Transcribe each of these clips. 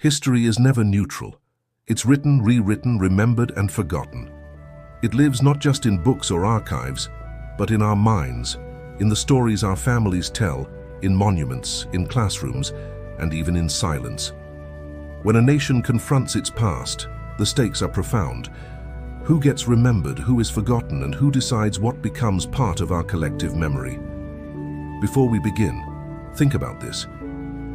History is never neutral. It's written, rewritten, remembered, and forgotten. It lives not just in books or archives, but in our minds, in the stories our families tell, in monuments, in classrooms, and even in silence. When a nation confronts its past, the stakes are profound. Who gets remembered, who is forgotten, and who decides what becomes part of our collective memory? Before we begin, think about this.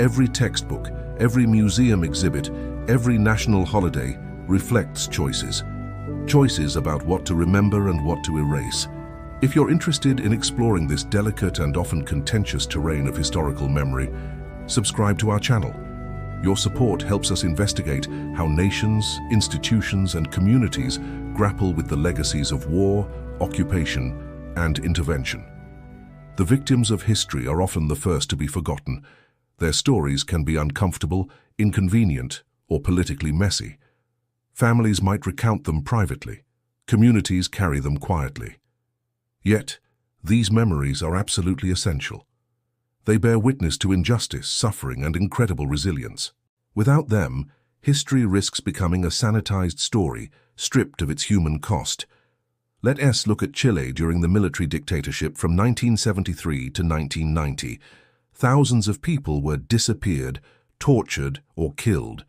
Every textbook, every museum exhibit, every national holiday reflects choices. Choices about what to remember and what to erase. If you're interested in exploring this delicate and often contentious terrain of historical memory, subscribe to our channel. Your support helps us investigate how nations, institutions, and communities grapple with the legacies of war, occupation, and intervention. The victims of history are often the first to be forgotten. Their stories can be uncomfortable, inconvenient, or politically messy. Families might recount them privately. Communities carry them quietly. Yet, these memories are absolutely essential. They bear witness to injustice, suffering, and incredible resilience. Without them, history risks becoming a sanitized story, stripped of its human cost. Let us look at Chile during the military dictatorship from 1973 to 1990. Thousands of people were disappeared, tortured, or killed.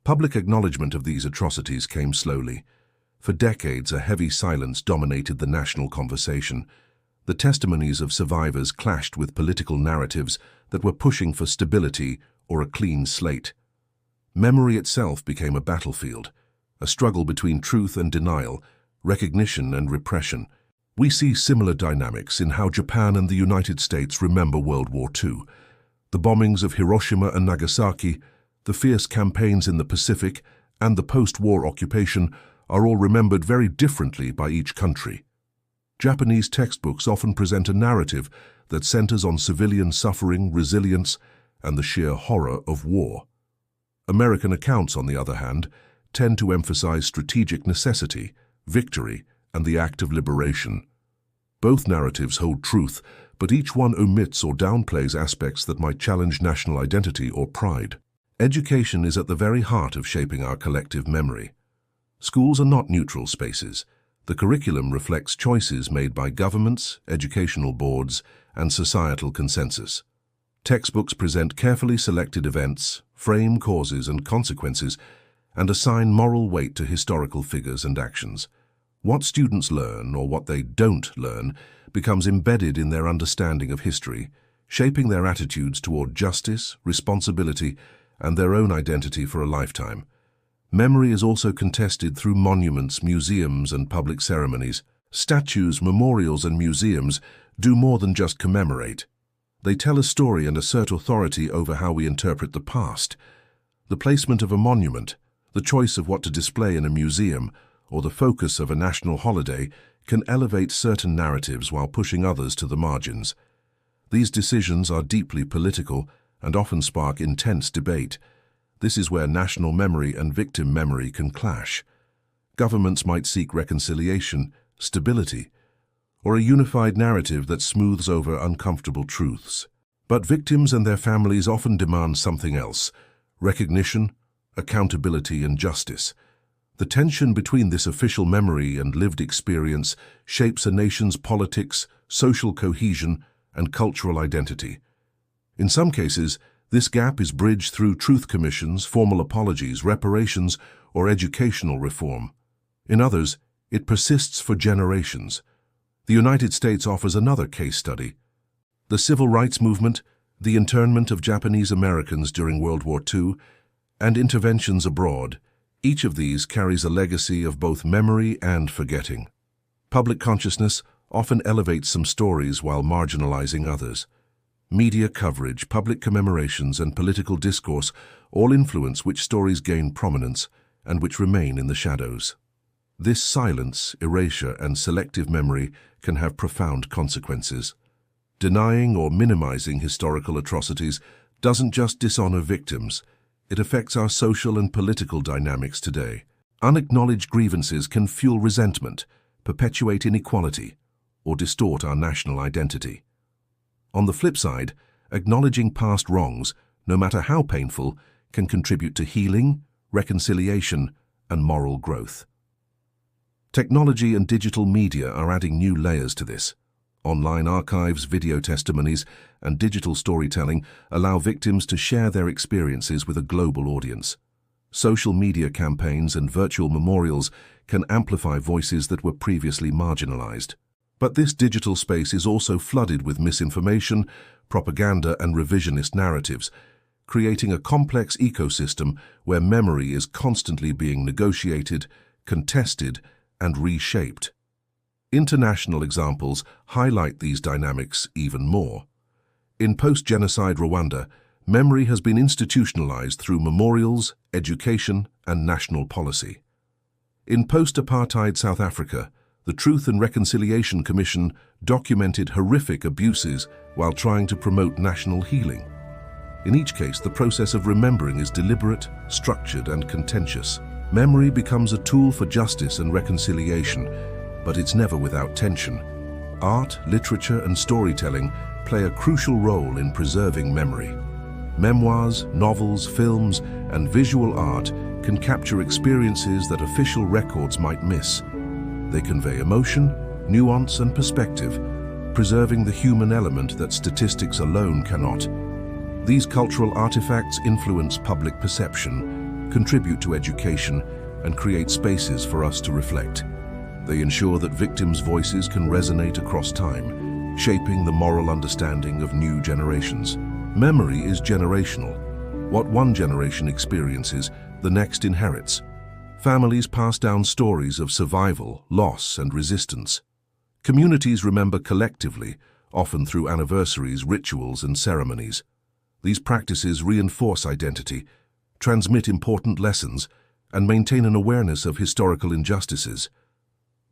Public acknowledgment of these atrocities came slowly. For decades, a heavy silence dominated the national conversation. The testimonies of survivors clashed with political narratives that were pushing for stability or a clean slate. Memory itself became a battlefield, a struggle between truth and denial, recognition and repression. We see similar dynamics in how Japan and the United States remember World War II. The bombings of Hiroshima and Nagasaki, the fierce campaigns in the Pacific, and the post-war occupation are all remembered very differently by each country. Japanese textbooks often present a narrative that centers on civilian suffering, resilience, and the sheer horror of war. American accounts, on the other hand, tend to emphasize strategic necessity, victory, and the act of liberation. Both narratives hold truth, but each one omits or downplays aspects that might challenge national identity or pride. Education is at the very heart of shaping our collective memory. Schools are not neutral spaces. The curriculum reflects choices made by governments, educational boards, and societal consensus. Textbooks present carefully selected events, frame causes and consequences, and assign moral weight to historical figures and actions. What students learn, or what they don't learn, becomes embedded in their understanding of history, shaping their attitudes toward justice, responsibility, and their own identity for a lifetime. Memory is also contested through monuments, museums, and public ceremonies. Statues, memorials, and museums do more than just commemorate. They tell a story and assert authority over how we interpret the past. The placement of a monument, the choice of what to display in a museum, or the focus of a national holiday can elevate certain narratives while pushing others to the margins. These decisions are deeply political and often spark intense debate. This is where national memory and victim memory can clash. Governments might seek reconciliation, stability, or a unified narrative that smooths over uncomfortable truths. But victims and their families often demand something else: recognition, accountability, and justice. The tension between this official memory and lived experience shapes a nation's politics, social cohesion, and cultural identity. In some cases, this gap is bridged through truth commissions, formal apologies, reparations, or educational reform. In others, it persists for generations. The United States offers another case study. The Civil Rights Movement, the internment of Japanese Americans during World War II, and interventions abroad. Each of these carries a legacy of both memory and forgetting. Public consciousness often elevates some stories while marginalizing others. Media coverage, public commemorations, and political discourse all influence which stories gain prominence and which remain in the shadows. This silence, erasure, and selective memory can have profound consequences. Denying or minimizing historical atrocities doesn't just dishonor victims, it affects our social and political dynamics today. Unacknowledged grievances can fuel resentment, perpetuate inequality, or distort our national identity. On the flip side, acknowledging past wrongs, no matter how painful, can contribute to healing, reconciliation, and moral growth. Technology and digital media are adding new layers to this. Online archives, video testimonies, and digital storytelling allow victims to share their experiences with a global audience. Social media campaigns and virtual memorials can amplify voices that were previously marginalized. But this digital space is also flooded with misinformation, propaganda, and revisionist narratives, creating a complex ecosystem where memory is constantly being negotiated, contested, and reshaped. International examples highlight these dynamics even more. In post-genocide Rwanda, memory has been institutionalized through memorials, education, and national policy. In post-apartheid South Africa, the Truth and Reconciliation Commission documented horrific abuses while trying to promote national healing. In each case, the process of remembering is deliberate, structured, and contentious. Memory becomes a tool for justice and reconciliation, but it's never without tension. Art, literature, and storytelling play a crucial role in preserving memory. Memoirs, novels, films, and visual art can capture experiences that official records might miss. They convey emotion, nuance, and perspective, preserving the human element that statistics alone cannot. These cultural artifacts influence public perception, contribute to education, and create spaces for us to reflect. They ensure that victims' voices can resonate across time, shaping the moral understanding of new generations. Memory is generational. What one generation experiences, the next inherits. Families pass down stories of survival, loss, and resistance. Communities remember collectively, often through anniversaries, rituals, and ceremonies. These practices reinforce identity, transmit important lessons, and maintain an awareness of historical injustices.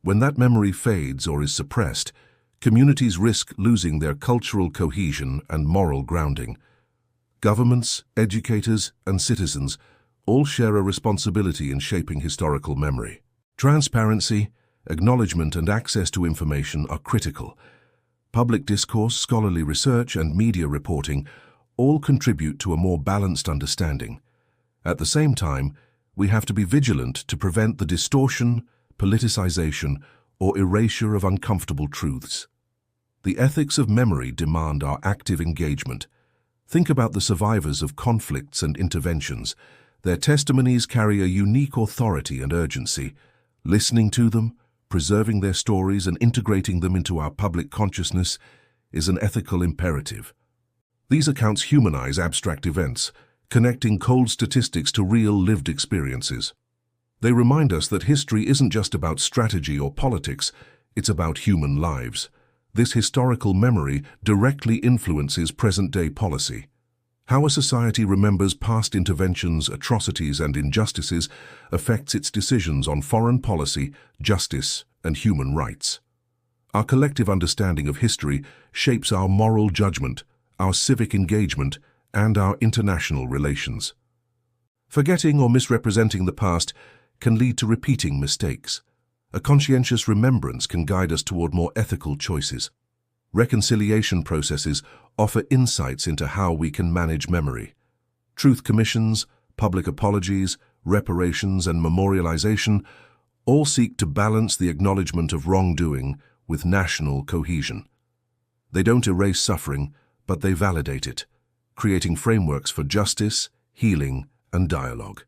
When that memory fades or is suppressed, communities risk losing their cultural cohesion and moral grounding. Governments, educators, and citizens all share a responsibility in shaping historical memory. Transparency, acknowledgement, and access to information are critical. Public discourse, scholarly research, and media reporting all contribute to a more balanced understanding. At the same time, we have to be vigilant to prevent the distortion, politicization, or erasure of uncomfortable truths. The ethics of memory demand our active engagement. Think about the survivors of conflicts and interventions. Their testimonies carry a unique authority and urgency. Listening to them, preserving their stories, and integrating them into our public consciousness is an ethical imperative. These accounts humanize abstract events, connecting cold statistics to real lived experiences. They remind us that history isn't just about strategy or politics, it's about human lives. This historical memory directly influences present-day policy. How a society remembers past interventions, atrocities, and injustices affects its decisions on foreign policy, justice, and human rights. Our collective understanding of history shapes our moral judgment, our civic engagement, and our international relations. Forgetting or misrepresenting the past can lead to repeating mistakes. A conscientious remembrance can guide us toward more ethical choices. Reconciliation processes offer insights into how we can manage memory. Truth commissions, public apologies, reparations, and memorialization all seek to balance the acknowledgement of wrongdoing with national cohesion. They don't erase suffering, but they validate it, creating frameworks for justice, healing, and dialogue.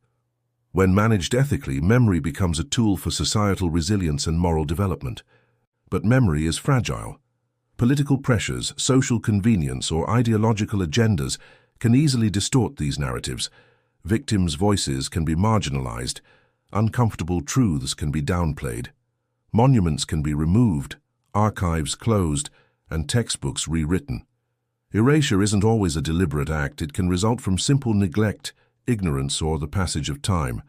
When managed ethically, memory becomes a tool for societal resilience and moral development. But memory is fragile. Political pressures, social convenience, or ideological agendas can easily distort these narratives. Victims' voices can be marginalized, uncomfortable truths can be downplayed, monuments can be removed, archives closed, and textbooks rewritten. Erasure isn't always a deliberate act. It can result from simple neglect, ignorance, or the passage of time.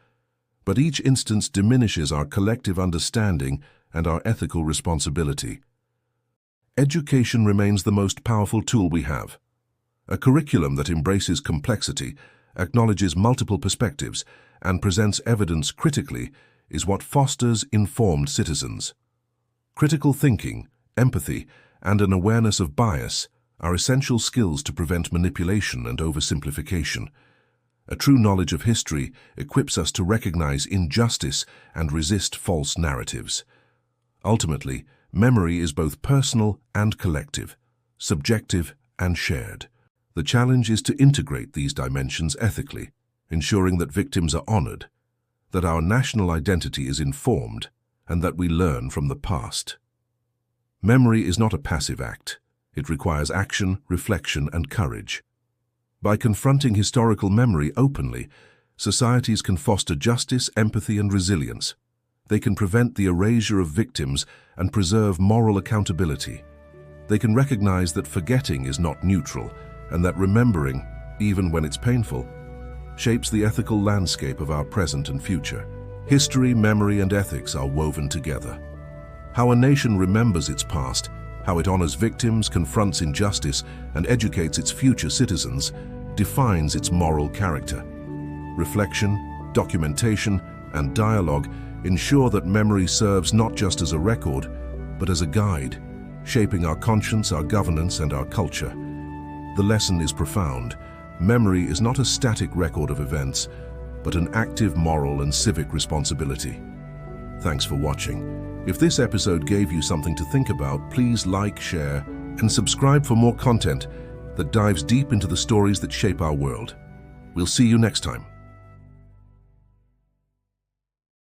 But each instance diminishes our collective understanding and our ethical responsibility. Education remains the most powerful tool we have. A curriculum that embraces complexity, acknowledges multiple perspectives, and presents evidence critically is what fosters informed citizens. Critical thinking, empathy, and an awareness of bias are essential skills to prevent manipulation and oversimplification. A true knowledge of history equips us to recognize injustice and resist false narratives. Ultimately, memory is both personal and collective, subjective and shared. The challenge is to integrate these dimensions ethically, ensuring that victims are honored, that our national identity is informed, and that we learn from the past. Memory is not a passive act. It requires action, reflection, and courage. By confronting historical memory openly, societies can foster justice, empathy, and resilience. They can prevent the erasure of victims and preserve moral accountability. They can recognize that forgetting is not neutral, and that remembering, even when it's painful, shapes the ethical landscape of our present and future. History, memory, and ethics are woven together. How a nation remembers its past, how it honors victims, confronts injustice, and educates its future citizens, defines its moral character. Reflection, documentation, and dialogue ensure that memory serves not just as a record, but as a guide, shaping our conscience, our governance, and our culture. The lesson is profound. Memory is not a static record of events, but an active moral and civic responsibility. Thanks for watching. If this episode gave you something to think about, please like, share, and subscribe for more content that dives deep into the stories that shape our world. We'll see you next time.